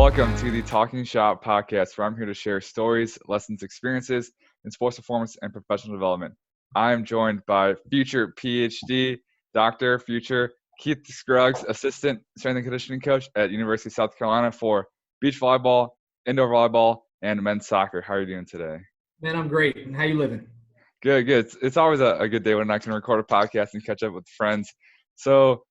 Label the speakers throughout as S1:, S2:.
S1: Welcome to the Talking Shop podcast, where I'm here to share stories, lessons, experiences in sports performance and professional development. I am joined by future PhD, Dr. Future Keith Scruggs, Assistant Strength and Conditioning Coach at University of South Carolina for beach volleyball, indoor volleyball, and men's soccer. How are you doing today?
S2: Man, I'm great. And how you living?
S1: Good. It's always a good day when I can record a podcast and catch up with friends. So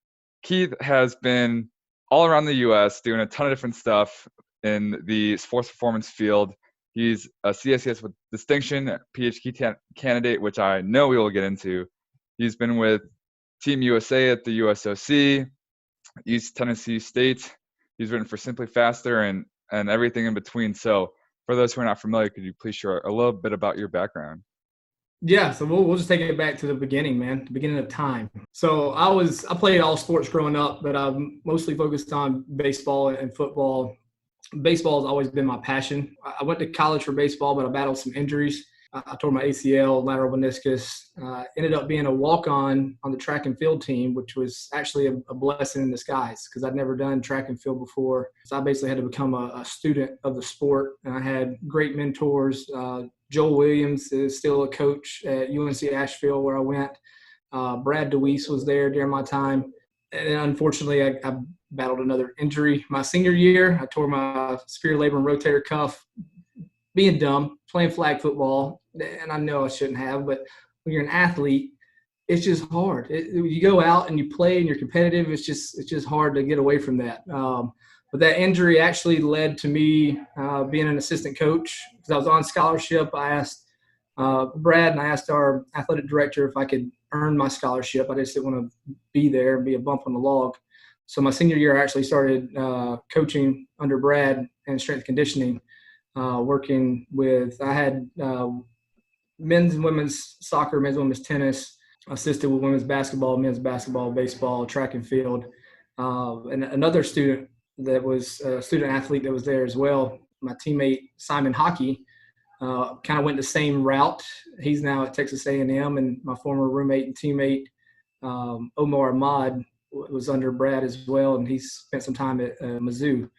S1: Keith has been all around the U.S. doing a ton of different stuff in the sports performance field. He's a CSCS with distinction, PhD candidate, which I know we will get into. He's been with Team USA at the USOC, East Tennessee State. He's written for Simply Faster and everything in between. So for those who are not familiar, could you please share a little bit about your background?
S2: Yeah, so we'll just take it back to the beginning, man, the beginning of time. So I played all sports growing up, but I'm mostly focused on baseball and football. Baseball has always been my passion. I went to college for baseball, but I battled some injuries. I tore my ACL, lateral meniscus. Ended up being a walk-on the track and field team, which was actually a blessing in disguise because I'd never done track and field before. So I basically had to become a student of the sport, and I had great mentors. Joel Williams is still a coach at UNC Asheville where I went. Brad DeWeese was there during my time. And unfortunately, I battled another injury. My senior year, I tore my superior labrum rotator cuff, being dumb, playing flag football. And I know I shouldn't have, but when you're an athlete, it's just hard. You go out and you play and you're competitive. It's just hard to get away from that. But that injury actually led to me being an assistant coach because I was on scholarship. I asked Brad and I asked our athletic director if I could earn my scholarship. I just didn't want to be there and be a bump on the log. So my senior year, I actually started coaching under Brad and strength conditioning, working with – I had men's and women's soccer, men's and women's tennis, assisted with women's basketball, men's basketball, baseball, track and field. And another student that was a student athlete that was there as well, my teammate Simon Hockey, kind of went the same route. He's now at Texas A&M, and my former roommate and teammate Omar Ahmad was under Brad as well, and he spent some time at Mizzou.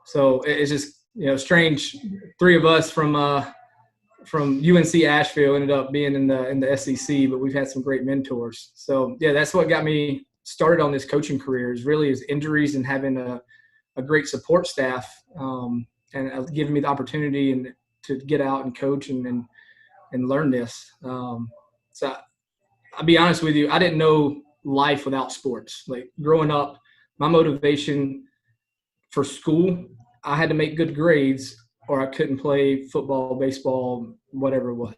S2: So it's just strange. Three of us from UNC Asheville ended up being in the SEC, but we've had some great mentors. So yeah, that's what got me started on this coaching career. Is injuries and having a great support staff, and giving me the opportunity and to get out and coach and learn this. So I'll be honest with you, I didn't know life without sports. Like growing up, my motivation for school, I had to make good grades or I couldn't play football, baseball, whatever it was,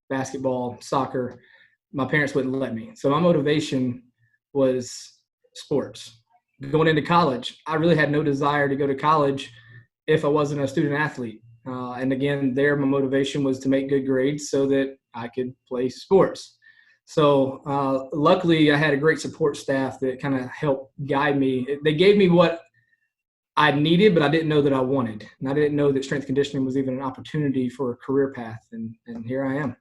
S2: basketball, soccer. My parents wouldn't let me. So my motivation was sports. Going into college, I really had no desire to go to college if I wasn't a student athlete. And again, my motivation was to make good grades so that I could play sports. So luckily, I had a great support staff that kind of helped guide me. They gave me what I needed, but I didn't know that I wanted. And I didn't know that strength conditioning was even an opportunity for a career path. And here I am.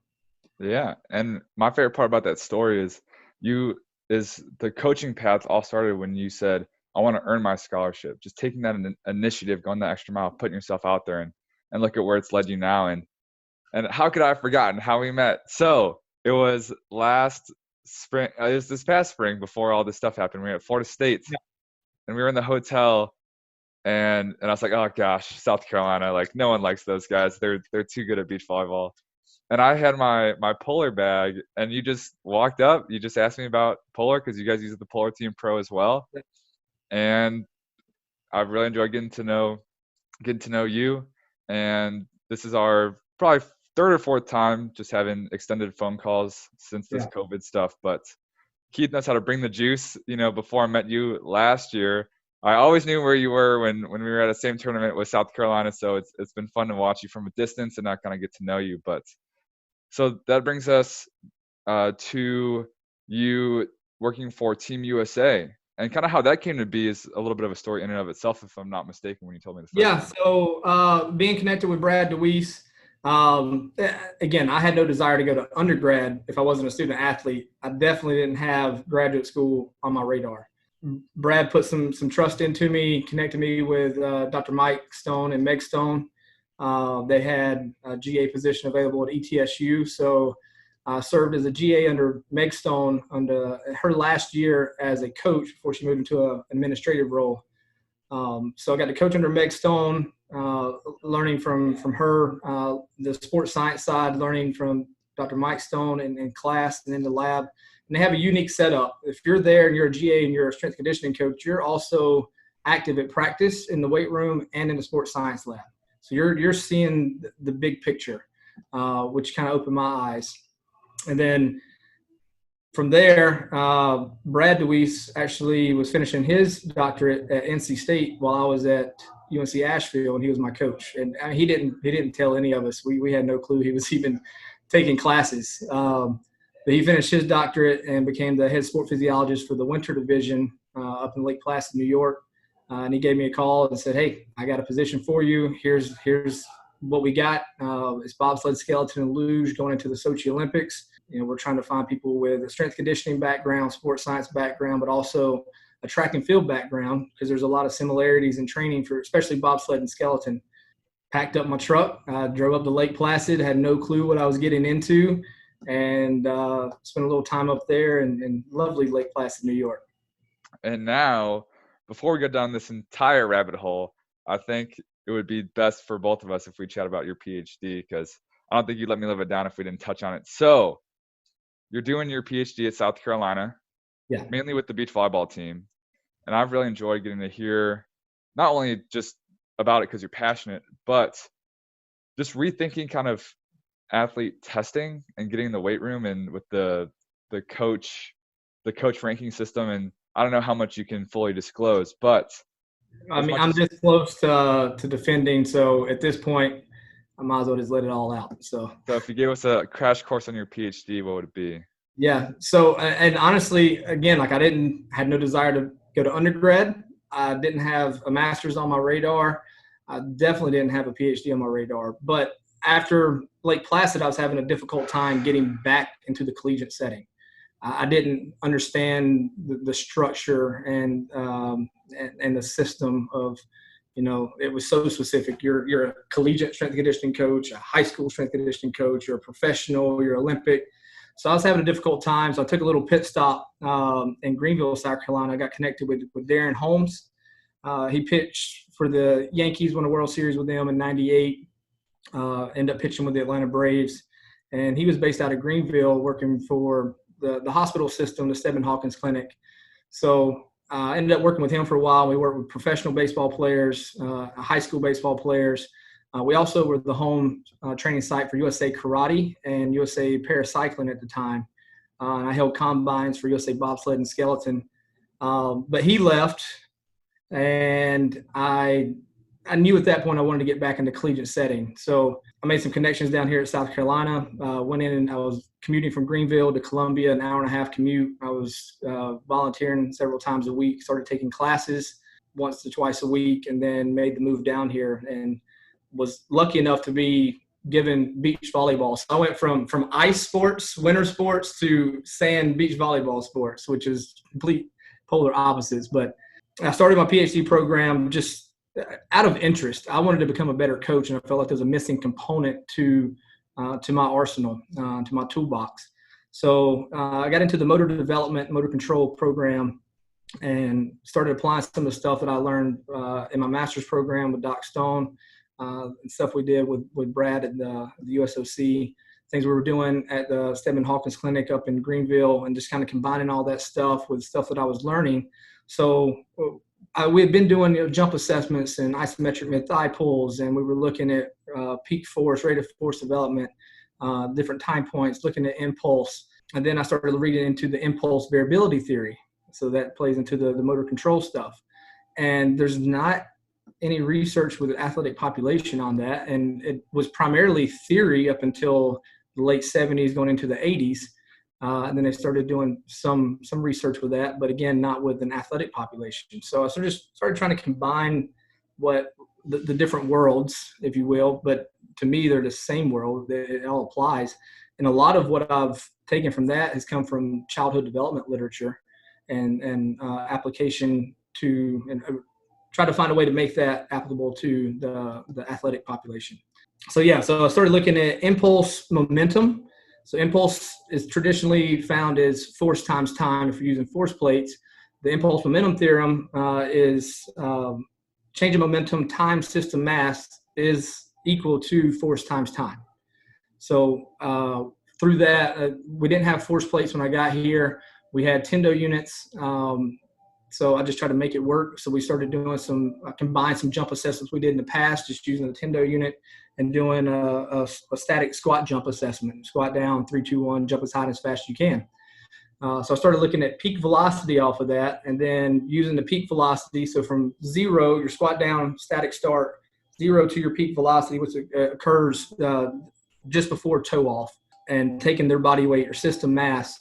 S1: Yeah. And my favorite part about that story is the coaching path all started when you said, I want to earn my scholarship. Just taking that initiative, going that extra mile, putting yourself out there and look at where it's led you now. And how could I have forgotten how we met? So it was last spring. It was this past spring before all this stuff happened. We were at Florida State, and we were in the hotel, and I was like, oh gosh, South Carolina, like no one likes those guys. They're too good at beach volleyball. And I had my Polar bag, and you just walked up. You just asked me about Polar because you guys use the Polar Team Pro as well. And I've really enjoyed getting to know you. And this is our probably third or fourth time just having extended phone calls since this COVID stuff. But Keith knows how to bring the juice. Before I met you last year, I always knew where you were when we were at the same tournament with South Carolina. So it's been fun to watch you from a distance and not kind of get to know you. But so that brings us to you working for Team USA. And kind of how that came to be is a little bit of a story in and of itself, if I'm not mistaken, when you told me this.
S2: Yeah, so being connected with Brad DeWeese, again, I had no desire to go to undergrad if I wasn't a student athlete. I definitely didn't have graduate school on my radar. Brad put some trust into me, connected me with Dr. Mike Stone and Meg Stone. They had a GA position available at ETSU, so I served as a GA under Meg Stone under her last year as a coach before she moved into an administrative role. So I got to coach under Meg Stone, learning from her, the sports science side, learning from Dr. Mike Stone in class and in the lab. And they have a unique setup. If you're there and you're a GA and you're a strength conditioning coach, you're also active at practice in the weight room and in the sports science lab. So you're seeing the big picture, which kind of opened my eyes. And then from there, Brad DeWeese actually was finishing his doctorate at NC State while I was at UNC Asheville, and he was my coach. And he didn't tell any of us. We had no clue he was even taking classes. But he finished his doctorate and became the head sport physiologist for the winter division up in Lake Placid, New York. And he gave me a call and said, "Hey, I got a position for you. Here's what we got. It's bobsled, skeleton, and luge going into the Sochi Olympics. We're trying to find people with a strength conditioning background, sports science background, but also a track and field background, because there's a lot of similarities in training for especially bobsled and skeleton." Packed up my truck, drove up to Lake Placid, had no clue what I was getting into, and spent a little time up there in lovely Lake Placid, New York.
S1: And now, before we go down this entire rabbit hole, I think it would be best for both of us if we chat about your PhD, because I don't think you'd let me live it down if we didn't touch on it. So you're doing your PhD at South Carolina,
S2: Yeah,
S1: mainly with the beach volleyball team. And I've really enjoyed getting to hear not only just about it because you're passionate, but just rethinking kind of athlete testing and getting in the weight room and with the coach ranking system. And I don't know how much you can fully disclose, but
S2: I mean, I'm this close to defending, so at this point, I might as well just let it all out. So
S1: if you gave us a crash course on your PhD, what would it be?
S2: Yeah. So, and honestly, again, like had no desire to go to undergrad. I didn't have a master's on my radar. I definitely didn't have a PhD on my radar. But after Lake Placid, I was having a difficult time getting back into the collegiate setting. I didn't understand the structure and the system of, it was so specific. You're a collegiate strength and conditioning coach, a high school strength and conditioning coach, you're a professional, you're Olympic. So I was having a difficult time. So I took a little pit stop in Greenville, South Carolina. I got connected with Darren Holmes. He pitched for the Yankees, won a World Series with them in '98. Ended up pitching with the Atlanta Braves. And he was based out of Greenville, working for the hospital system, the Stedman Hawkins Clinic. So I ended up working with him for a while. We worked with professional baseball players, high school baseball players. We also were the home training site for USA Karate and USA Paracycling at the time. And I held combines for USA Bobsled and Skeleton. But he left, and I knew at that point I wanted to get back in the collegiate setting. So I made some connections down here at South Carolina. Went in and I was commuting from Greenville to Columbia, an hour-and-a-half commute. I was volunteering several times a week, started taking classes once to twice a week, and then made the move down here and was lucky enough to be given beach volleyball. So I went from ice sports, winter sports, to sand beach volleyball sports, which is complete polar opposites. But I started my PhD program just out of interest. I wanted to become a better coach, and I felt like there was a missing component to my arsenal, to my toolbox. So I got into the motor development, motor control program, and started applying some of the stuff that I learned in my master's program with Doc Stone, and stuff we did with Brad at the USOC, things we were doing at the Stedman Hawkins Clinic up in Greenville, and just kind of combining all that stuff with stuff that I was learning. So we had been doing jump assessments and isometric mid-thigh pulls, and we were looking at peak force, rate of force development, different time points, looking at impulse. And then I started reading into the impulse variability theory. So that plays into the motor control stuff. And there's not any research with the athletic population on that. And it was primarily theory up until the late 70s, going into the 80s. And then they started doing some research with that, but again, not with an athletic population. So I sort of just started trying to combine what the different worlds, if you will, but to me, they're the same world. It all applies. And a lot of what I've taken from that has come from childhood development literature. and application to, and try to find a way to make that applicable to the athletic population. So I started looking at impulse momentum. So impulse is traditionally found as force times time if you're using force plates. The impulse momentum theorem is change of momentum times system mass is equal to force times time. So through that, we didn't have force plates when I got here. We had Tendo units. So I just tried to make it work. So we started doing combined some jump assessments we did in the past, just using the Tendo unit and doing a static squat jump assessment. Squat down, 3, 2, 1, jump as high and as fast as you can. So I started looking at peak velocity off of that, and then using the peak velocity. So from 0, your squat down, static start, 0 to your peak velocity, which occurs just before toe off, and taking their body weight or system mass,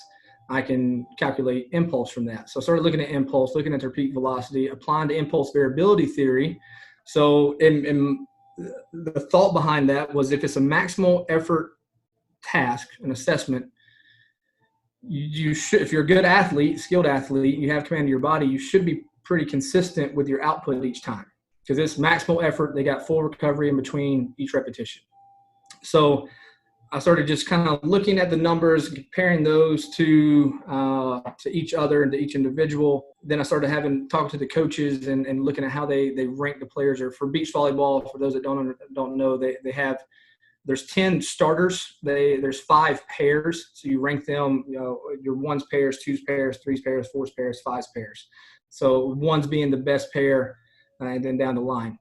S2: I can calculate impulse from that. So I started looking at impulse, looking at their peak velocity, applying the impulse variability theory. So in the thought behind that was, if it's a maximal effort task, an assessment, you should, if you're a good athlete, skilled athlete, you have command of your body, you should be pretty consistent with your output each time, because it's maximal effort. They got full recovery in between each repetition. So I started just kind of looking at the numbers, comparing those to each other and to each individual. Then I started talking to the coaches and looking at how they rank the players. Or for beach volleyball, for those that don't know, there's 10 starters. There's 5 pairs. So you rank them, your 1s pairs, 2s pairs, 3s pairs, 4s pairs, 5s pairs. So 1s being the best pair, and then down the line.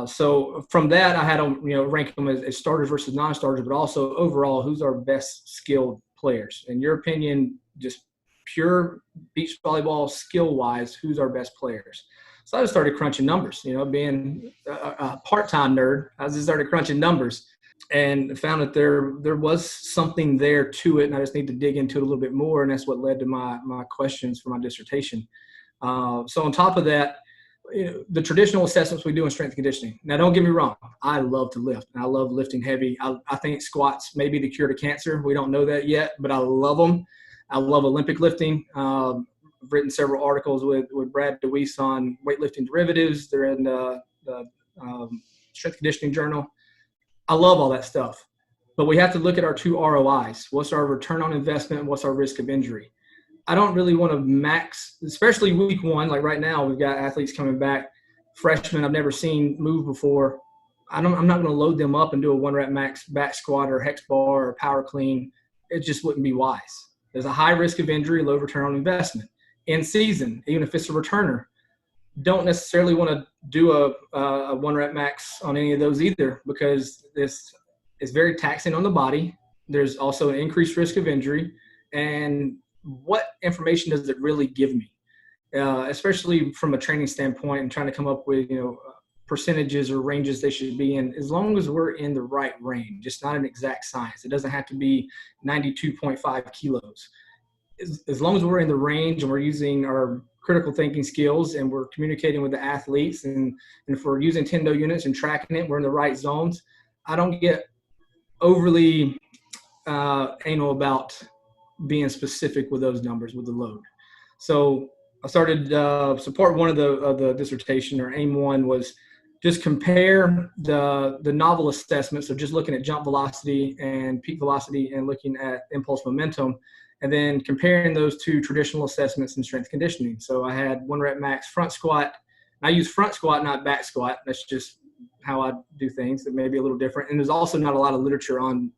S2: So from that, I had to rank them as starters versus non-starters, but also overall, who's our best skilled players. In your opinion, just pure beach volleyball skill-wise, who's our best players? So I just started crunching numbers. Being a part-time nerd, I just started crunching numbers and found that there was something there to it, and I just need to dig into it a little bit more, and that's what led to my questions for my dissertation. So on top of that, the traditional assessments we do in strength conditioning. Now, don't get me wrong. I love to lift, and I love lifting heavy. I think squats may be the cure to cancer. We don't know that yet, but I love them. I love Olympic lifting. I've written several articles with Brad DeWeese on weightlifting derivatives. They're in the Strength Conditioning Journal. I love all that stuff. But we have to look at our 2 ROIs. What's our return on investment, and what's our risk of injury? I don't really want to max, especially week 1. Like right now, we've got athletes coming back, freshmen I've never seen move before. I'm not going to load them up and do a 1-rep max back squat or hex bar or power clean. It just wouldn't be wise. There's a high risk of injury, low return on investment. In season, even if it's a returner, don't necessarily want to do a 1-rep max on any of those either, because it's very taxing on the body. There's also an increased risk of injury, and what information does it really give me, especially from a training standpoint, and trying to come up with percentages or ranges they should be in, as long as we're in the right range. It's not an exact science. It doesn't have to be 92.5 kilos. As long as we're in the range and we're using our critical thinking skills and we're communicating with the athletes, and if we're using Tendo units and tracking it, we're in the right zones. I don't get overly anal about being specific with those numbers, with the load. So I started part 1 of the dissertation, or aim 1, was just compare the novel assessments. So just looking at jump velocity and peak velocity and looking at impulse momentum, and then comparing those to traditional assessments in strength conditioning. So I had 1-rep max front squat. I use front squat, not back squat. That's just how I do things. It may be a little different. And there's also not a lot of literature on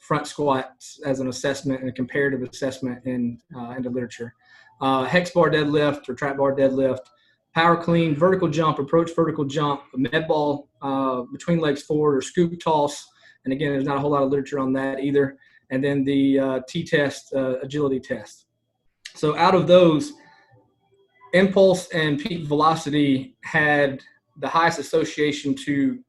S2: front squats as an assessment and a comparative assessment in the literature. Hex bar deadlift or trap bar deadlift, power clean, vertical jump, approach vertical jump, med ball between legs forward, or scoop toss. And again, there's not a whole lot of literature on that either. And then the T-test, agility test. So out of those, impulse and peak velocity had the highest association to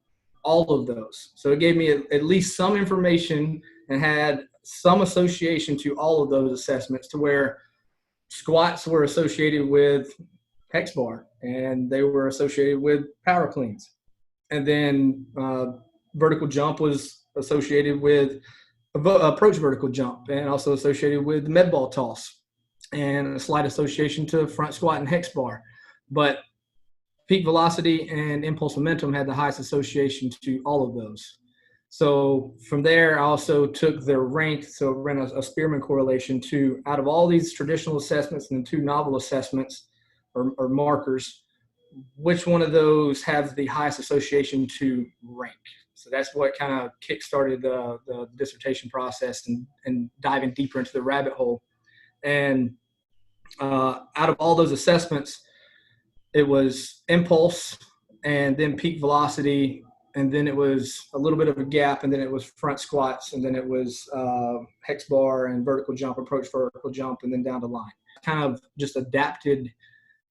S2: all of those. So it gave me at least some information and had some association to all of those assessments, to where squats were associated with hex bar and they were associated with power cleans. And then vertical jump was associated with approach vertical jump, and also associated with the med ball toss. and a slight association to front squat and hex bar. But peak velocity and impulse momentum had the highest association to all of those. So from there, I also took their rank, so ran a Spearman correlation to, out of all these traditional assessments and the two novel assessments or markers, which one of those have the highest association to rank. So that's what kind of kickstarted the dissertation process and diving deeper into the rabbit hole. And out of all those assessments, it was impulse and then peak velocity, and then it was a little bit of a gap, and then it was front squats, and then it was hex bar and vertical jump, approach vertical jump, and then down the line. Kind of just adapted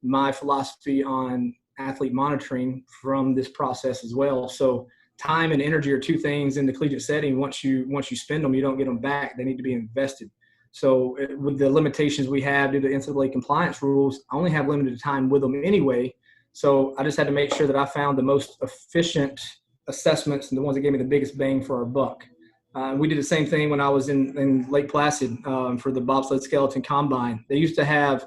S2: my philosophy on athlete monitoring from this process as well. So time and energy are two things in the collegiate setting. Once you spend them, you don't get them back. They need to be invested. So with the limitations we have due to NCAA compliance rules, I only have limited time with them anyway. So I just had to make sure that I found the most efficient assessments and the ones that gave me the biggest bang for our buck. We did the same thing when I was in Lake Placid for the bobsled skeleton combine. They used to have,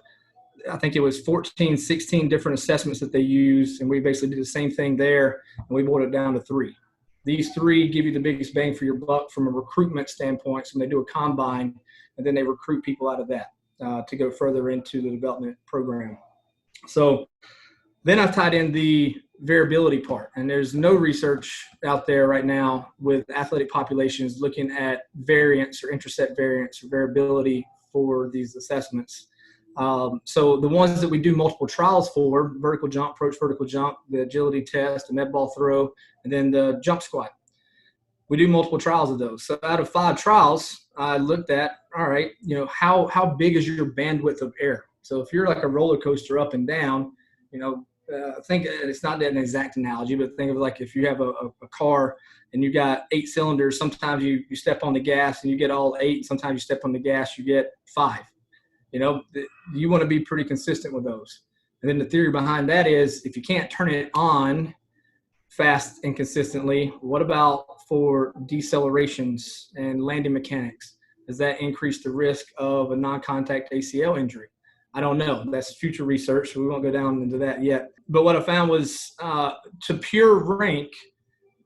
S2: I think it was 14, 16 different assessments that they used, and we basically did the same thing there, and we boiled it down to 3. These 3 give you the biggest bang for your buck from a recruitment standpoint. So when they do a combine, and then they recruit people out of that to go further into the development program. So then I've tied in the variability part, and there's no research out there right now with athletic populations looking at variance or intercept variance or variability for these assessments. So the ones that we do multiple trials for, vertical jump, approach vertical jump, the agility test, the med ball throw, and then the jump squat. We do multiple trials of those. So out of 5 trials, I looked at, all right, how big is your bandwidth of error? So if you're like a roller coaster up and down, think it's not an exact analogy, but think of like if you have a car and you got 8 cylinders, sometimes you step on the gas and you get all 8. Sometimes you step on the gas, you get 5. You want to be pretty consistent with those. And then the theory behind that is if you can't turn it on fast and consistently, what about for decelerations and landing mechanics? Does that increase the risk of a non-contact ACL injury? I don't know. That's future research, so we won't go down into that yet. But what I found was to pure rank,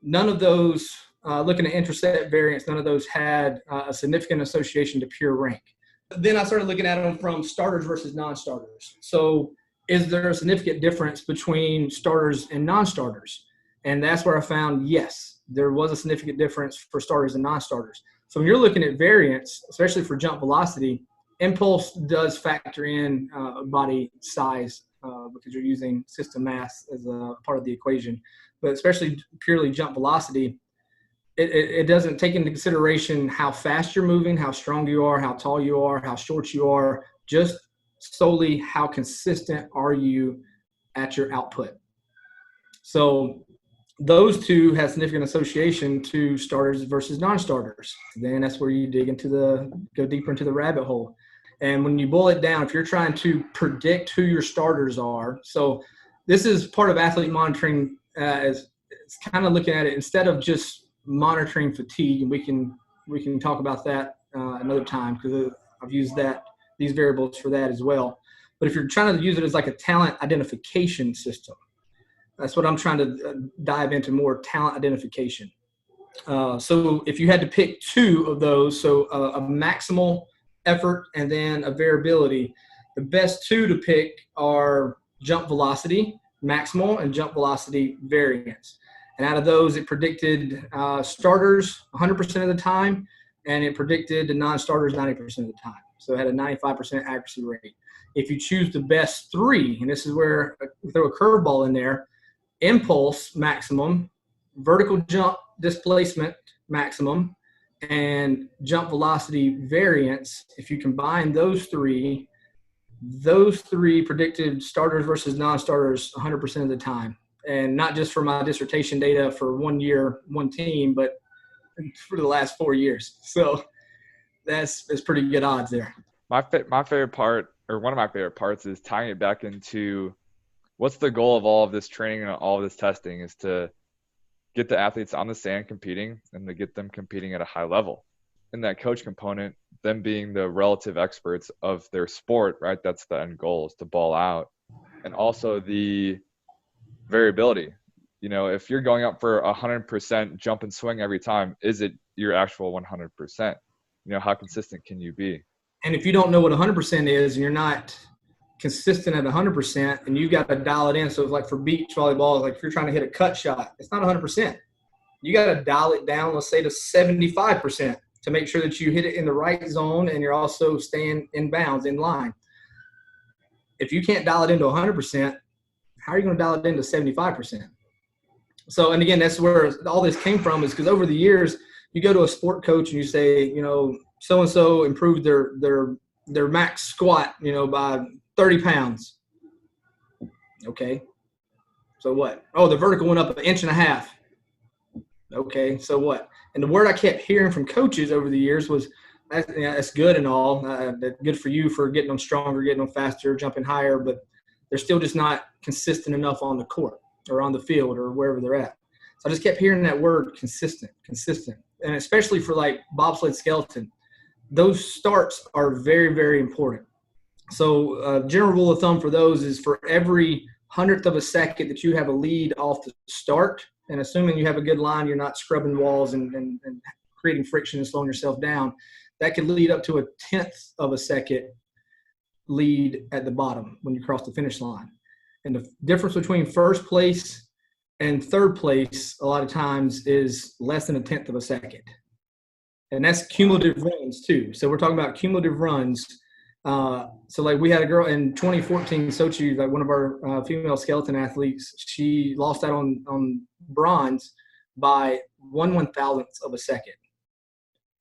S2: none of those, looking at intercept variance, none of those had a significant association to pure rank. Then I started looking at them from starters versus non-starters. So is there a significant difference between starters and non-starters? And that's where I found, yes, there was a significant difference for starters and non-starters. So when you're looking at variance, especially for jump velocity, impulse does factor in body size because you're using system mass as a part of the equation. But especially purely jump velocity, it doesn't take into consideration how fast you're moving, how strong you are, how tall you are, how short you are, just solely how consistent are you at your output. So those two have significant association to starters versus non-starters. Then that's where you go deeper into the rabbit hole. And when you boil it down, if you're trying to predict who your starters are, so this is part of athlete monitoring as it's kind of looking at it instead of just monitoring fatigue, and we can talk about that another time because I've used these variables for that as well. But if you're trying to use it as like a talent identification system, that's what I'm trying to dive into, more talent identification. So if you had to pick 2 of those, so a maximal effort and then a variability, the best 2 to pick are jump velocity maximal and jump velocity variance. And out of those, it predicted starters 100% of the time, and it predicted the non-starters 90% of the time. So it had a 95% accuracy rate. If you choose the best 3, and this is where I throw a curveball in there, impulse maximum, vertical jump displacement maximum, and jump velocity variance, if you combine those three predicted starters versus non-starters 100% of the time. And not just for my dissertation data for 1 year, 1 team, but for the last 4 years. So that's pretty good odds there.
S1: My favorite part, or one of my favorite parts, is tying it back into what's the goal of all of this training and all of this testing is to get the athletes on the sand competing and to get them competing at a high level. in that coach component, them being the relative experts of their sport, right? That's the end goal, is to ball out. And also the variability. You know, if you're going up for 100% jump and swing every time, is it your actual 100%? You know, how consistent can you be?
S2: And if you don't know what 100% is and you're not consistent at 100% and you got to dial it in. So it's like for beach volleyball, like if you're trying to hit a cut shot, it's not 100%. You got to dial it down, let's say to 75% to make sure that you hit it in the right zone and you're also staying in bounds, in line. If you can't dial it into 100%, how are you going to dial it into 75%? So, and again, that's where all this came from, is because over the years, you go to a sport coach and you say, you know, so-and-so improved their max squat, you know, by 30 pounds. Okay. So what? Oh, the vertical went up 1.5 inches. Okay. So what? And the word I kept hearing from coaches over the years was, that's good and all. Good for you for getting them stronger, getting them faster, jumping higher, but they're still just not consistent enough on the court or on the field or wherever they're at. So I just kept hearing that word consistent. And especially for like bobsled skeleton, those starts are very, very important. So general rule of thumb for those is for every 100th of a second that you have a lead off the start, and assuming you have a good line, you're not scrubbing walls and creating friction and slowing yourself down, that could lead up to a 1/10 of a second lead at the bottom when you cross the finish line. And the difference between first place and third place a lot of times is less than a 1/10 of a second. And that's cumulative runs too. So we're talking about cumulative runs. So like we had a girl in 2014, Sochi, like one of our female skeleton athletes, she lost out on bronze by 1/1000th of a second.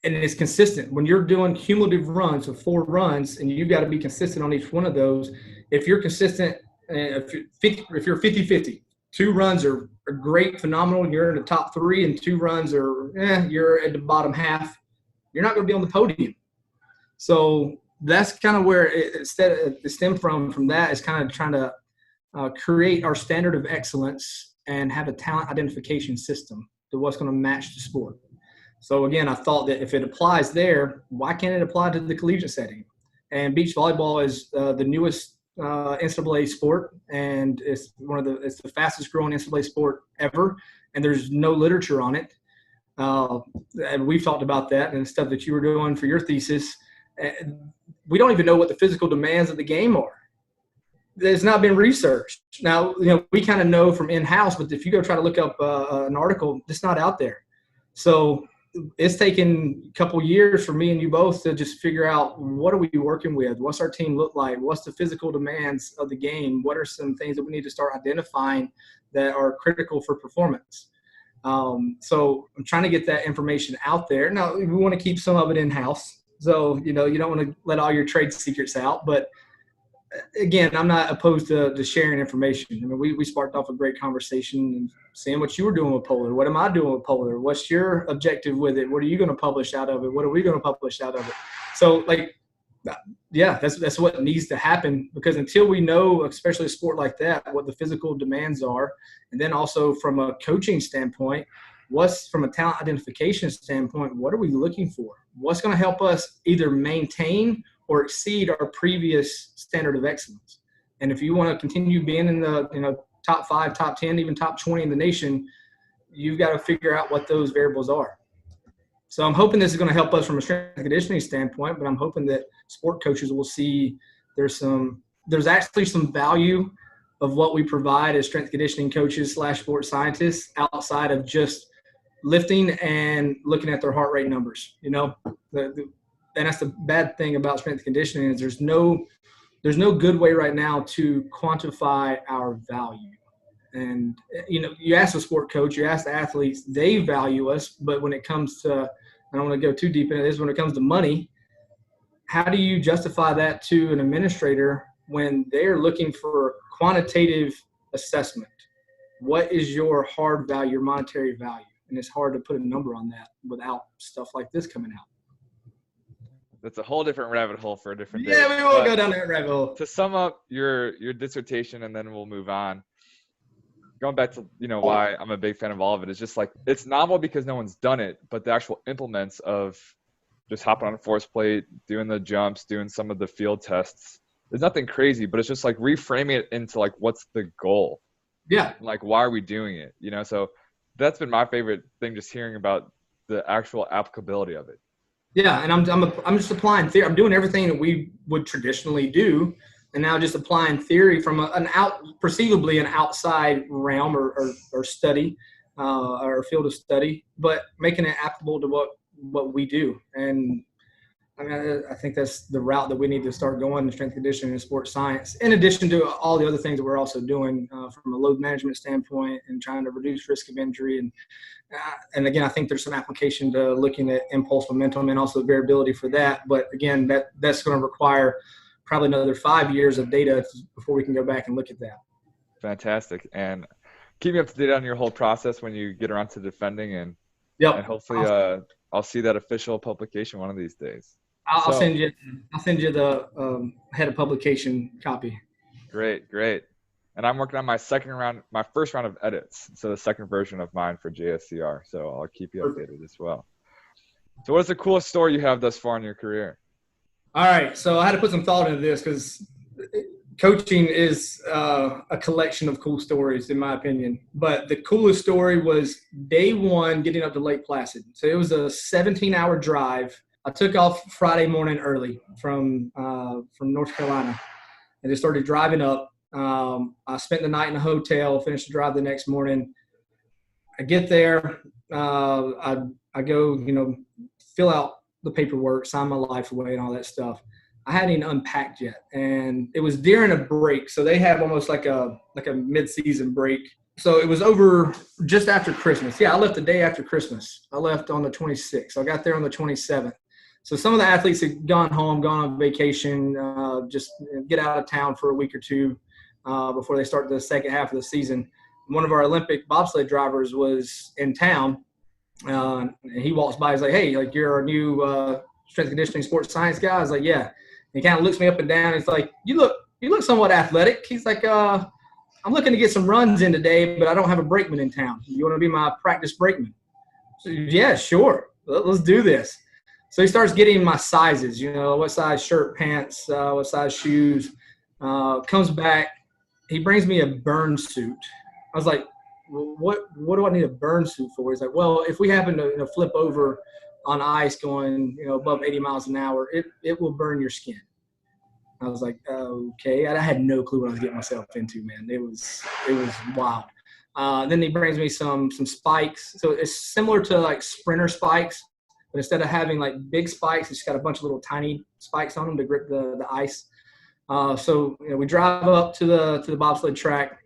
S2: And it's consistent. When you're doing cumulative runs of 4 runs, and you've got to be consistent on each one of those, if you're consistent, if you're 50-50, 2 runs are great, phenomenal, you're in the top 3, and 2 runs are, you're at the bottom half, you're not going to be on the podium. So that's kind of where it stemmed from that, is kind of trying to create our standard of excellence and have a talent identification system to what's going to match the sport. So again, I thought that if it applies there, why can't it apply to the collegiate setting? And beach volleyball is the newest NCAA sport, and it's the fastest growing NCAA sport ever. And there's no literature on it. And we've talked about that and stuff that you were doing for your thesis. We don't even know what the physical demands of the game are. It's not been researched. Now, you know, we kind of know from in-house, but if you go try to look up an article, it's not out there. So it's taken a couple years for me and you both to just figure out, what are we working with? What's our team look like? What's the physical demands of the game? What are some things that we need to start identifying that are critical for performance? So I'm trying to get that information out there. Now, we want to keep some of it in-house. So, you know, you don't want to let all your trade secrets out. But, again, I'm not opposed to sharing information. I mean, we sparked off a great conversation and seeing what you were doing with Polar. What am I doing with Polar? What's your objective with it? What are you going to publish out of it? What are we going to publish out of it? So, like, yeah, that's what needs to happen, because until we know, especially a sport like that, what the physical demands are, and then also from a coaching standpoint, from a talent identification standpoint, what are we looking for? What's going to help us either maintain or exceed our previous standard of excellence? And if you want to continue being in the top 5, top 10, even top 20 in the nation, you've got to figure out what those variables are. So I'm hoping this is going to help us from a strength and conditioning standpoint, but I'm hoping that sport coaches will see there's actually some value of what we provide as strength conditioning coaches / sports scientists outside of just lifting and looking at their heart rate numbers. You know, and that's the bad thing about strength conditioning, is there's no good way right now to quantify our value. And, you know, you ask a sport coach, you ask the athletes, they value us. But when it comes to, I don't want to go too deep into this, when it comes to money, how do you justify that to an administrator when they're looking for quantitative assessment? What is your hard value, your monetary value? And it's hard to put a number on that without stuff like this coming out.
S1: That's a whole different rabbit hole for a different day.
S2: Yeah, we won't go down that rabbit hole.
S1: To sum up your dissertation, and then we'll move on. Going back to, you know, why I'm a big fan of all of it, is just like, it's novel because no one's done it, but the actual implements of just hopping on a force plate, doing the jumps, doing some of the field tests. There's nothing crazy, but it's just like reframing it into like, what's the goal?
S2: Yeah.
S1: Like, why are we doing it? You know, so that's been my favorite thing, just hearing about the actual applicability of it.
S2: Yeah, and I'm just applying theory. I'm doing everything that we would traditionally do, and now just applying theory from perceivably an outside realm or study, or field of study, but making it applicable to what we do. And I mean, I think that's the route that we need to start going in strength conditioning and sports science, in addition to all the other things that we're also doing from a load management standpoint and trying to reduce risk of injury. And again, I think there's some application to looking at impulse momentum and also variability for that. But again, that's going to require probably another 5 years of data before we can go back and look at that.
S1: Fantastic. And keep me up to date on your whole process when you get around to defending, and hopefully I'll see that official publication one of these days.
S2: I'll send you the head of publication copy.
S1: Great. And I'm working on my first round of edits. So the second version of mine for JSCR. So I'll keep you updated as well. So what's the coolest story you have thus far in your career?
S2: All right. So I had to put some thought into this because coaching is a collection of cool stories, in my opinion. But the coolest story was day one getting up to Lake Placid. So it was a 17-hour drive. I took off Friday morning early from North Carolina and just started driving up. I spent the night in a hotel, finished the drive the next morning. I get there. I go, fill out the paperwork, sign my life away and all that stuff. I hadn't even unpacked yet. And it was during a break. So they have almost like a mid-season break. So it was over just after Christmas. Yeah, I left the day after Christmas. I left on the 26th. So I got there on the 27th. So some of the athletes had gone home, gone on vacation, just get out of town for a week or two before they start the second half of the season. One of our Olympic bobsled drivers was in town, and he walks by. He's like, "Hey, like you're our new strength conditioning sports science guy?" I was like, "Yeah." And he kind of looks me up and down. He's like, "You look somewhat athletic." He's like, "I'm looking to get some runs in today, but I don't have a brakeman in town. You want to be my practice brakeman?" So, yeah, sure. Let's do this. So he starts getting my sizes, what size shirt, pants, what size shoes. Comes back. He brings me a burn suit. I was like, well, what do I need a burn suit for? He's like, well, if we happen to flip over on ice going above 80 miles an hour, it will burn your skin. I was like, okay. I had no clue what I was getting myself into, man. It was wild. Then he brings me some spikes. So it's similar to like sprinter spikes. But instead of having like big spikes, it's got a bunch of little tiny spikes on them to grip the ice. So we drive up to the bobsled track.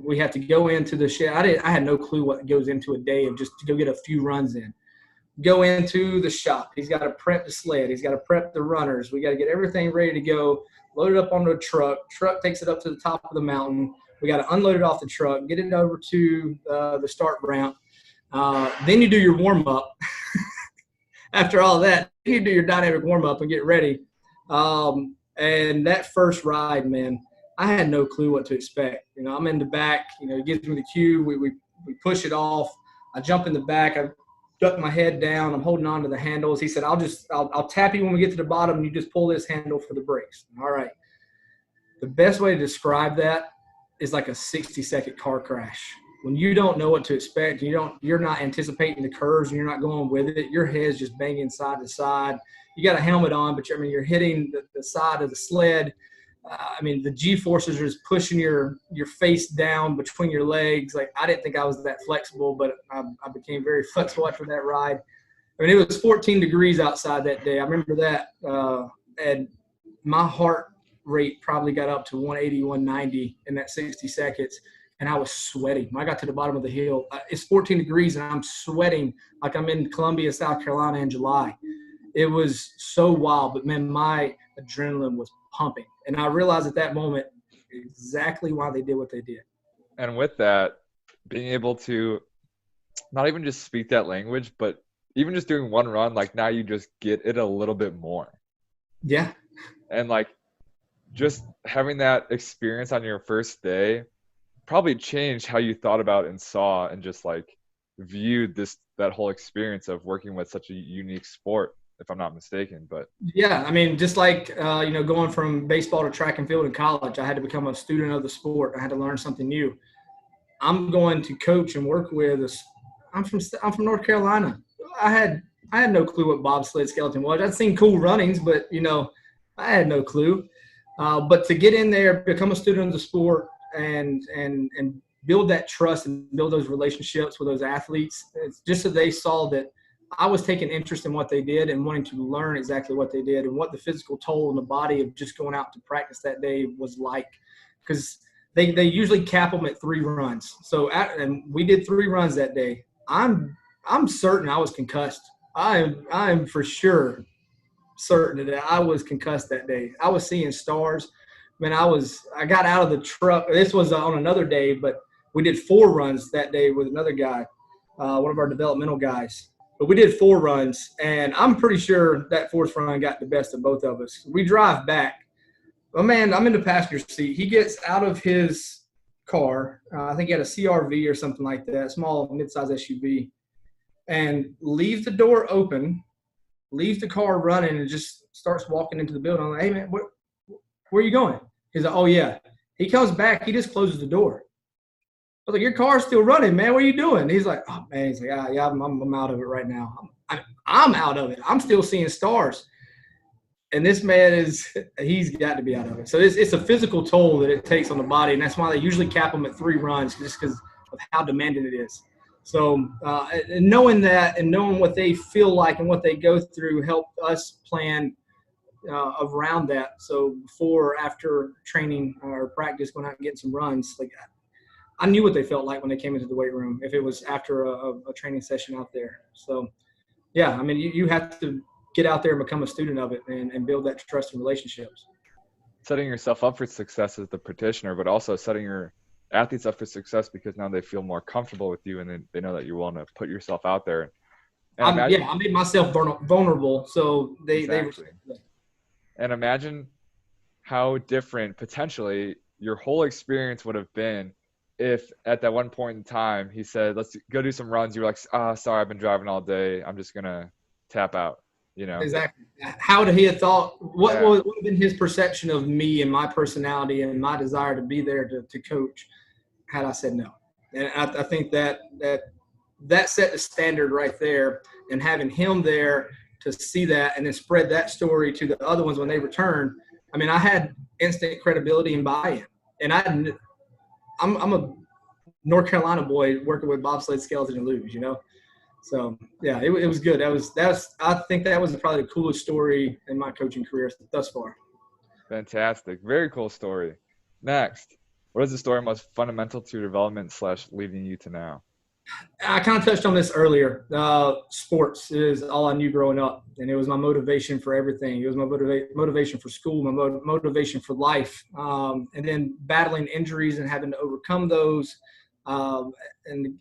S2: We have to go into the shed. I had no clue what goes into a day of just to go get a few runs in. Go into the shop. He's got to prep the sled. He's got to prep the runners. We got to get everything ready to go. Load it up onto a truck. Truck takes it up to the top of the mountain. We got to unload it off the truck, get it over to the start ramp. Then you do your warm up. After all that, you do your dynamic warm-up and get ready. And that first ride, man, I had no clue what to expect. I'm in the back. He gives me the cue. We push it off. I jump in the back. I duck my head down. I'm holding on to the handles. He said, I'll tap you when we get to the bottom, and you just pull this handle for the brakes. All right. The best way to describe that is like a 60-second car crash. When you don't know what to expect, you're not anticipating the curves and you're not going with it, your head's just banging side to side. You got a helmet on, but you're hitting the side of the sled. The G-forces are just pushing your face down between your legs. Like, I didn't think I was that flexible, but I became very flexible after that ride. It was 14 degrees outside that day. I remember that. And my heart rate probably got up to 180, 190 in that 60 seconds. And I was sweating. When I got to the bottom of the hill, it's 14 degrees, and I'm sweating like I'm in Columbia, South Carolina in July. It was so wild, but, man, my adrenaline was pumping. And I realized at that moment exactly why they did what they did.
S1: And with that, being able to not even just speak that language, but even just doing one run, like now you just get it a little bit more.
S2: Yeah.
S1: And like just having that experience on your first day probably changed how you thought about and saw and just like viewed that whole experience of working with such a unique sport. if I'm not mistaken. But
S2: yeah, I mean, just like, going from baseball to track and field in college, I had to become a student of the sport. I had to learn something new. I'm going to coach and work with us. I'm from North Carolina. I had I had no clue what bobsled skeleton was. I'd seen cool runnings, but I had no clue. But to get in there, become a student of the sport, and build that trust and build those relationships with those athletes, it's just so they saw that I was taking interest in what they did and wanting to learn exactly what they did and what the physical toll on the body of just going out to practice that day was like. Because they usually cap them at 3 runs. And we did 3 runs that day. I'm certain I was concussed. I'm for sure certain that I was concussed that day. I was seeing stars. Man, I got out of the truck. This was on another day, but we did 4 runs that day with another guy, one of our developmental guys. But we did 4 runs, and I'm pretty sure that 4th run got the best of both of us. We drive back. Oh, man, I'm in the passenger seat. He gets out of his car. I think he had a CRV or something like that, small midsize SUV, and leaves the door open, leaves the car running, and just starts walking into the building. I'm like, hey, man, where are you going? He's like, oh, yeah. He comes back. He just closes the door. I was like, your car's still running, man. What are you doing? He's like, oh, man. He's like, yeah, I'm out of it right now. I'm out of it. I'm still seeing stars. And this man he's got to be out of it. So it's a physical toll that it takes on the body, and that's why they usually cap them at 3 runs, just because of how demanding it is. So and knowing that and knowing what they feel like and what they go through helped us plan around that. So before or after training or practice, going out and getting some runs, like I knew what they felt like when they came into the weight room, if it was after a training session out there. So, yeah, I mean, you have to get out there and become a student of it and build that trust and relationships.
S1: Setting yourself up for success as the practitioner, but also setting your athletes up for success because now they feel more comfortable with you and they know that you want to put yourself out there. And
S2: I made myself vulnerable, so
S1: exactly. And imagine how different potentially your whole experience would have been if at that one point in time he said, let's go do some runs. You were like, sorry, I've been driving all day. I'm just going to tap out.
S2: Exactly. How would he have thought? What would have been his perception of me and my personality and my desire to be there to coach? Had I said no, and I think that set the standard right there. And having him there to see that and then spread that story to the other ones when they return. I mean, I had instant credibility and buy-in, and I'm a North Carolina boy working with bobsled, skeleton, and luge, So yeah, it was good. I think that was probably the coolest story in my coaching career thus far.
S1: Fantastic. Very cool story. Next, what is the story most fundamental to your development / leading you to now?
S2: I kind of touched on this earlier. Sports is all I knew growing up, and it was my motivation for everything. It was my motivation for school, my motivation for life, and then battling injuries and having to overcome those, and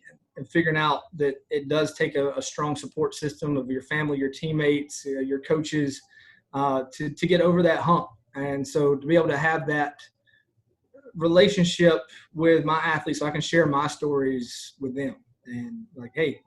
S2: figuring out that it does take a strong support system of your family, your teammates, your coaches, to get over that hump. And so to be able to have that relationship with my athletes so I can share my stories with them. And like, hey,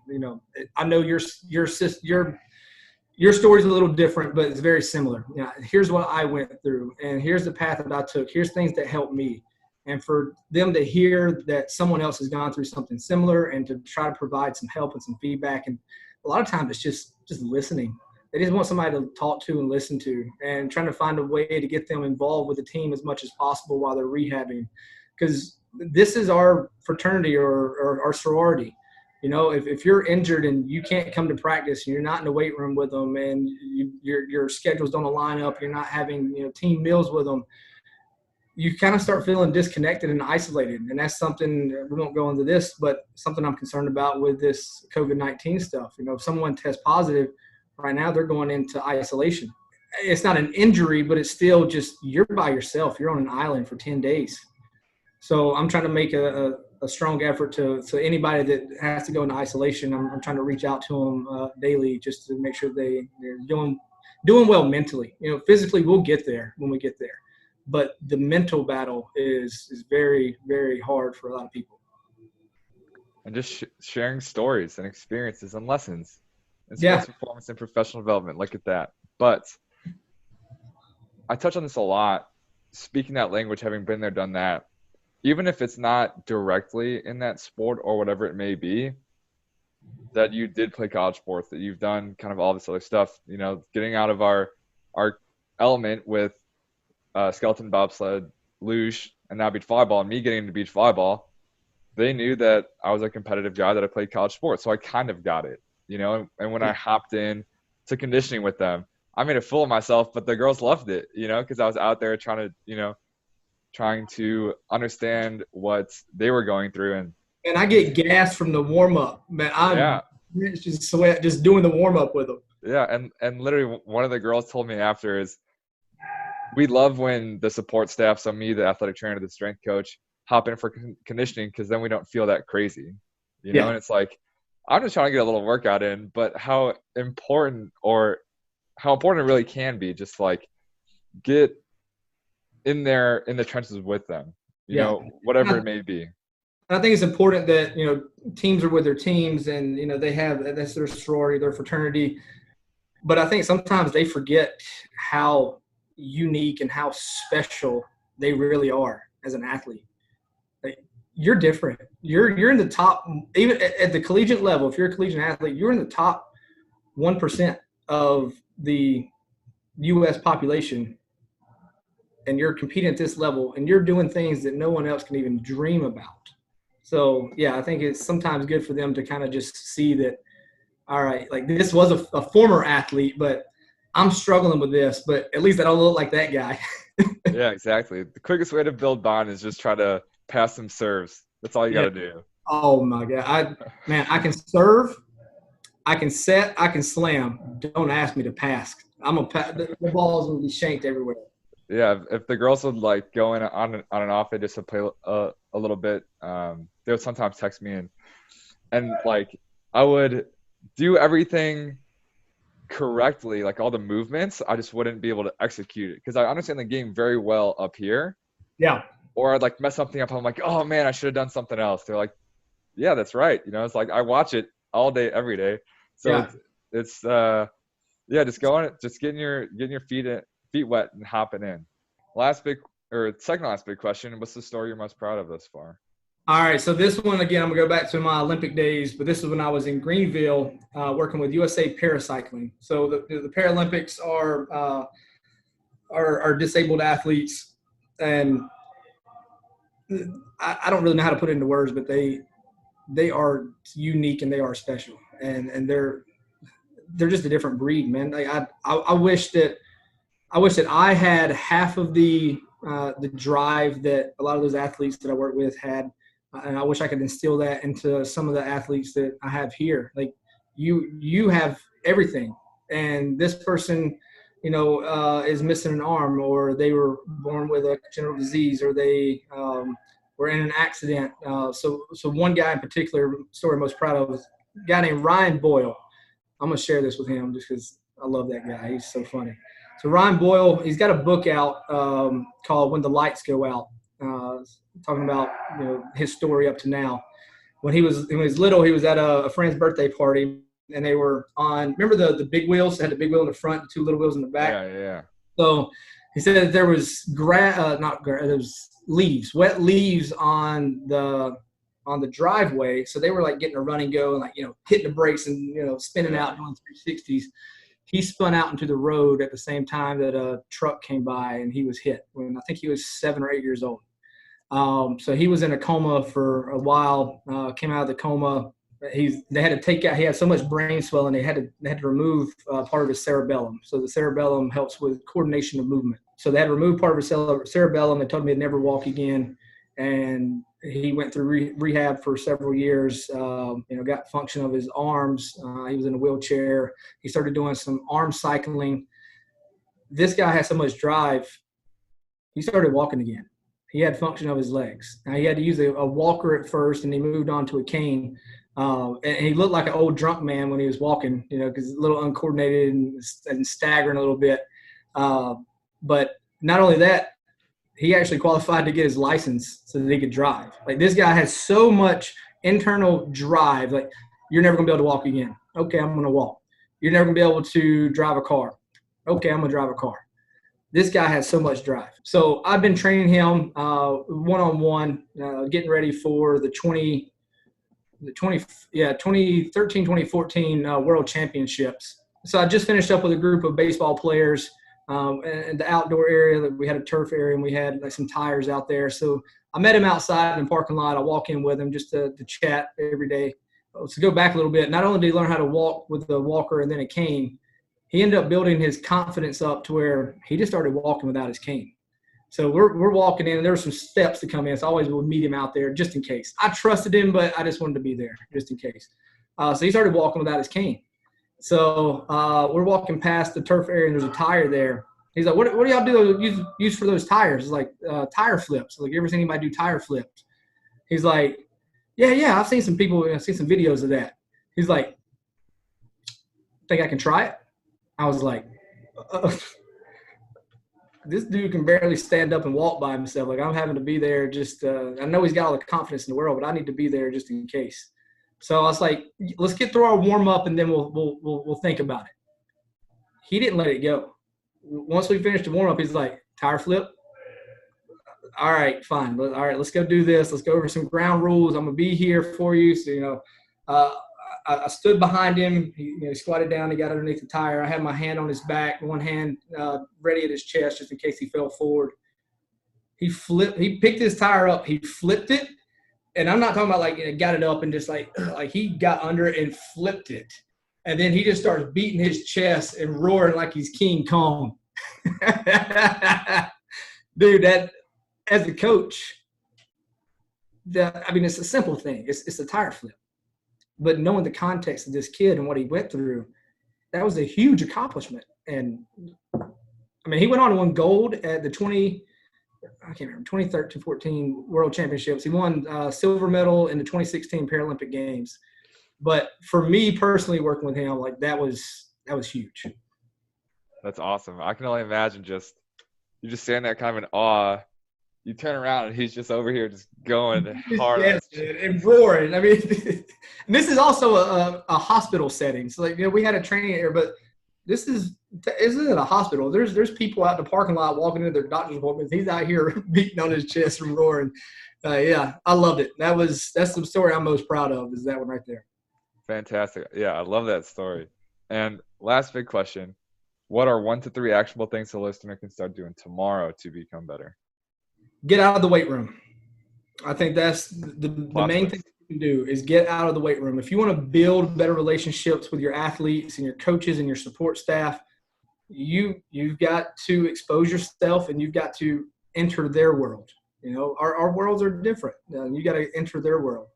S2: I know your story's a little different, but it's very similar. Here's what I went through, and here's the path that I took. Here's things that helped me. And for them to hear that someone else has gone through something similar and to try to provide some help and some feedback. And a lot of times it's just listening. They just want somebody to talk to and listen to, and trying to find a way to get them involved with the team as much as possible while they're rehabbing. Because this is our fraternity or our sorority. If you're injured and you can't come to practice and you're not in the weight room with them and your schedules don't align up, you're not having team meals with them, you kind of start feeling disconnected and isolated. And that's something, we won't go into this, but something I'm concerned about with this COVID-19 stuff. If someone tests positive right now, they're going into isolation. It's not an injury, but it's still just, you're by yourself. You're on an island for 10 days. So I'm trying to make a strong effort to anybody that has to go into isolation. I'm trying to reach out to them daily just to make sure they're doing well mentally. Physically we'll get there when we get there. But the mental battle is very, very hard for a lot of people.
S1: And just sharing stories and experiences and lessons. in
S2: Yeah.
S1: sports performance and professional development. Look at that. But I touch on this a lot. Speaking that language, having been there, done that, even if it's not directly in that sport or whatever it may be, that you did play college sports, that you've done kind of all this other stuff, getting out of our element with skeleton bobsled, luge, and now beach volleyball, and me getting into beach volleyball, they knew that I was a competitive guy, that I played college sports. So I kind of got it, and when I hopped in to conditioning with them, I made a fool of myself, but the girls loved it, because I was out there trying to understand what they were going through.
S2: And I get gas from the warm up, man. I'm just sweat just doing the warm up with them.
S1: Yeah, and literally one of the girls told me after is, we love when the support staff, so me, the athletic trainer, the strength coach, hop in for conditioning, because then we don't feel that crazy, And it's like, I'm just trying to get a little workout in, but how important it really can be just like get in there in the trenches with them, whatever it may be.
S2: I think it's important that, teams are with their teams and, that's their sorority, their fraternity. But I think sometimes they forget how unique and how special they really are as an athlete. Like, you're different. You're in the top, even at the collegiate level. If you're a collegiate athlete, you're in the top 1% of the U.S. population, and you're competing at this level, and you're doing things that no one else can even dream about. So, yeah, I think it's sometimes good for them to kind of just see that, all right, like this was a former athlete, but I'm struggling with this, but at least I don't look like that guy.
S1: Yeah, exactly. The quickest way to build bond is just try to pass some serves. That's all you got to do.
S2: Oh, my God. I can serve, I can set, I can slam. Don't ask me to pass. The balls will be shanked everywhere.
S1: Yeah, if the girls would like go in on and off it just to play a little bit, they would sometimes text me and like I would do everything correctly, like all the movements. I just wouldn't be able to execute it because I understand the game very well up here.
S2: Yeah.
S1: Or I'd like mess something up. I'm like, oh man, I should have done something else. They're like, yeah, that's right. It's like I watch it all day, every day. So it's just going, just getting your feet wet and hopping in. Second last big question. What's the story you're most proud of thus far?
S2: All right. So this one, again, I'm going to go back to my Olympic days, but this is when I was in Greenville working with USA Paracycling. So the Paralympics are disabled athletes, and I don't really know how to put it into words, but they are unique and they are special, and they're just a different breed, man. Like I wish that I had half of the drive that a lot of those athletes that I work with had, and I wish I could instill that into some of the athletes that I have here. Like you have everything, and this person, is missing an arm, or they were born with a congenital disease, or they were in an accident. So one guy in particular, story I'm most proud of, is a guy named Ryan Boyle. I'm gonna share this with him just because I love that guy. He's so funny. So Ryan Boyle, he's got a book out called "When the Lights Go Out," talking about his story up to now. When he was little, he was at a friend's birthday party, and they were on. Remember the big wheels? They had the big wheel in the front, and two little wheels in the back.
S1: Yeah.
S2: So he said that there was there was leaves, wet leaves on the driveway. So they were like getting a run and go, and like hitting the brakes and spinning out, doing 360s. He spun out into the road at the same time that a truck came by, and he was hit when I think he was 7 or 8 years old. So he was in a coma for a while, came out of the coma. They had to take out, he had so much brain swelling, they had to remove part of his cerebellum. So the cerebellum helps with coordination of movement. So they had to remove part of his cerebellum. They told him he'd never walk again. And he went through rehab for several years, got function of his arms. He was in a wheelchair. He started doing some arm cycling. This guy had so much drive, he started walking again. He had function of his legs. Now, he had to use a walker at first, and he moved on to a cane. And he looked like an old drunk man when he was walking, because a little uncoordinated and staggering a little bit. But not only that, he actually qualified to get his license so that he could drive. Like, this guy has so much internal drive. Like, you're never going to be able to walk again. Okay, I'm going to walk. You're never going to be able to drive a car. Okay, I'm going to drive a car. This guy has so much drive. So I've been training him one-on-one, getting ready for the 2013, 2014 World Championships. So I just finished up with a group of baseball players in the outdoor area. That we had a turf area, and we had like some tires out there. So I met him outside in the parking lot. I walk in with him just to chat every day. To go back a little bit, not only did he learn how to walk with a walker and then a cane, he ended up building his confidence up to where he just started walking without his cane. So we're walking in, and there were some steps to come in. So I always would meet him out there just in case. I trusted him, but I just wanted to be there just in case. So he started walking without his cane. So we're walking past the turf area, and there's a tire there. He's like, what do y'all do use for those tires? It's like tire flips. Like, you ever seen anybody do tire flips? He's like, yeah, I've seen some people, I've seen some videos of that. He's like, think I can try it? I was like, this dude can barely stand up and walk by himself. Like, I'm having to be there just I know he's got all the confidence in the world, but I need to be there just in case. So I was like, let's get through our warm-up, and then we'll think about it. He didn't let it go. Once we finished the warm-up, he's like, tire flip? All right, fine. All right, let's go do this. Let's go over some ground rules. I'm going to be here for you. So, I stood behind him. He squatted down. He got underneath the tire. I had my hand on his back, one hand ready at his chest just in case he fell forward. He picked his tire up. He flipped it. And I'm not talking about like got it up and just like he got under it and flipped it. And then he just starts beating his chest and roaring like he's King Kong. Dude, that as a coach, it's a simple thing. It's a tire flip. But knowing the context of this kid and what he went through, that was a huge accomplishment. And he went on to win gold at the 2013-14 World Championships. He won silver medal in the 2016 Paralympic Games. But for me personally, working with him, like that was huge.
S1: That's awesome. I can only imagine you just stand there kind of in awe. You turn around and he's just over here just going hard.
S2: Yes, and roaring. This is also a hospital setting. So we had a training area, but this isn't a hospital. There's people out in the parking lot walking into their doctor's appointments. He's out here beating on his chest and roaring. Yeah, I loved it. That's the story I'm most proud of, is that one right there.
S1: Fantastic. Yeah, I love that story. And last big question, what are 1 to 3 actionable things the listener can start doing tomorrow to become better?
S2: Get out of the weight room. I think that's the main thing you can do is get out of the weight room. If you want to build better relationships with your athletes and your coaches and your support staff, you've got to expose yourself and you've got to enter their world. Our worlds are different. You got to enter their world.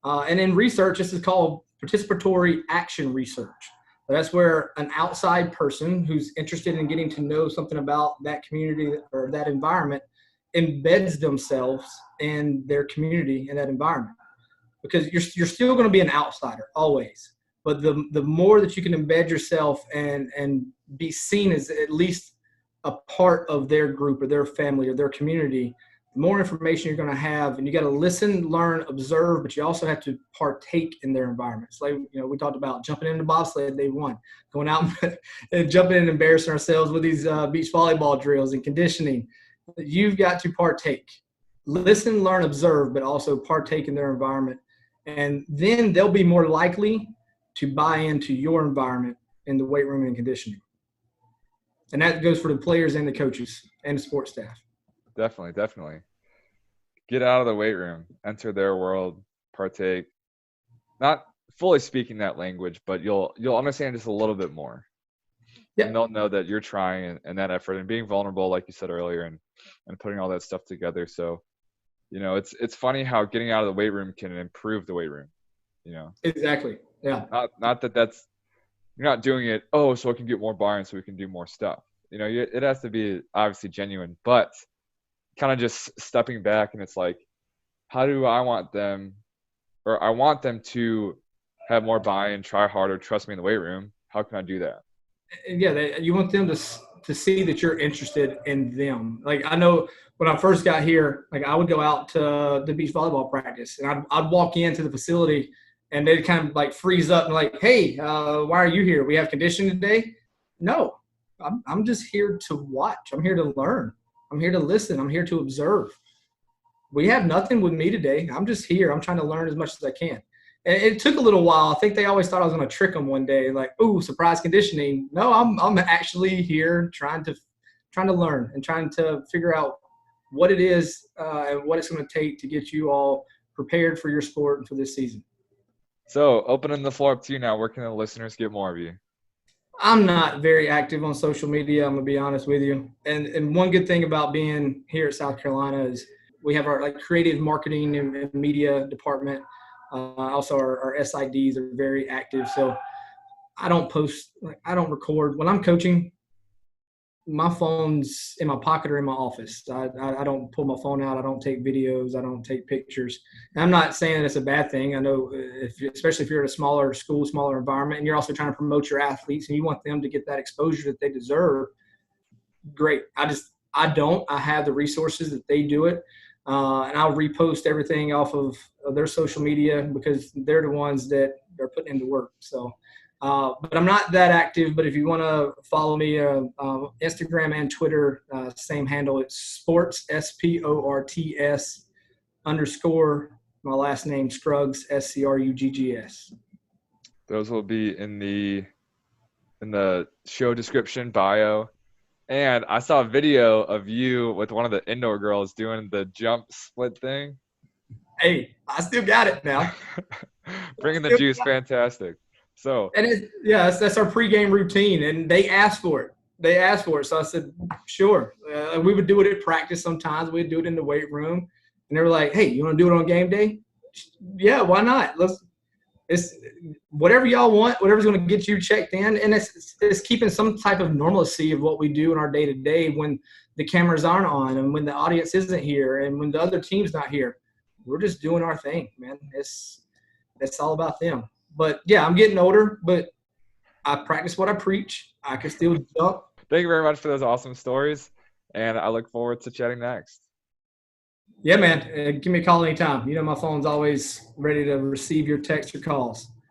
S2: And in research, this is called participatory action research. That's where an outside person who's interested in getting to know something about that community or that environment embeds themselves in their community and that environment, because you're still going to be an outsider always, but the more that you can embed yourself and be seen as at least a part of their group or their family or their community, the more information you're going to have. And you got to listen, learn, observe, but you also have to partake in their environments. Like we talked about jumping into bobsled day one, going out and jumping in and embarrassing ourselves with these beach volleyball drills and conditioning. You've got to partake, listen, learn, observe, but also partake in their environment. And then they'll be more likely to buy into your environment in the weight room and conditioning. And that goes for the players and the coaches and the sports staff.
S1: Definitely. Get out of the weight room, enter their world, partake. Not fully speaking that language, but you'll understand just a little bit more. Yeah. And they'll know that you're trying and that effort and being vulnerable, like you said earlier, and putting all that stuff together. So, it's funny how getting out of the weight room can improve the weight room.
S2: Exactly. Yeah.
S1: Not that's you're not doing it. Oh, so I can get more bar so we can do more stuff. It has to be obviously genuine, but kind of just stepping back, and it's like, how do I want them, or I want them to have more buy-in, try harder, trust me in the weight room. How can I do that?
S2: Yeah, you want them to see that you're interested in them. Like, I know when I first got here, like I would go out to the beach volleyball practice, and I'd walk into the facility, and they kind of like freeze up and like, hey, why are you here? We have conditioning today? No, I'm just here to watch. I'm here to learn. I'm here to listen. I'm here to observe. We have nothing with me today. I'm just here. I'm trying to learn as much as I can. And it took a little while. I think they always thought I was going to trick them one day, like, "Ooh, surprise conditioning." No, I'm actually here trying to learn and trying to figure out what it is and what it's going to take to get you all prepared for your sport and for this season.
S1: So opening the floor up to you now. Where can the listeners get more of you?
S2: I'm not very active on social media. I'm gonna be honest with you. And one good thing about being here at South Carolina is we have our like creative marketing and media department. Also, our SIDs are very active. So I don't post, I don't record when I'm coaching. My phone's in my pocket or in my office. I don't pull my phone out. I don't take videos. I don't take pictures. And I'm not saying it's a bad thing. I know, especially if you're at a smaller school, smaller environment, and you're also trying to promote your athletes and you want them to get that exposure that they deserve, great. I don't. I have the resources that they do it. And I'll repost everything off of their social media because they're the ones that are putting in the work. So, but I'm not that active. But if you want to follow me, Instagram and Twitter, same handle. It's sports, SPORTS _ my last name, Scruggs, SCRUGGS.
S1: Those will be in the show description bio. And I saw a video of you with one of the indoor girls doing the jump split thing.
S2: Hey, I still got it now.
S1: Bringing the juice, fantastic. So,
S2: and that's our pregame routine, and they asked for it. So I said, sure. We would do it at practice sometimes. We'd do it in the weight room, and they were like, "Hey, you want to do it on game day?" Yeah, why not? It's whatever y'all want, whatever's going to get you checked in, and it's keeping some type of normalcy of what we do in our day to day when the cameras aren't on, and when the audience isn't here, and when the other team's not here. We're just doing our thing, man. It's all about them. But yeah, I'm getting older, but I practice what I preach. I can still jump.
S1: Thank you very much for those awesome stories, and I look forward to chatting next.
S2: Yeah, man. Give me a call anytime. You know my phone's always ready to receive your texts or calls.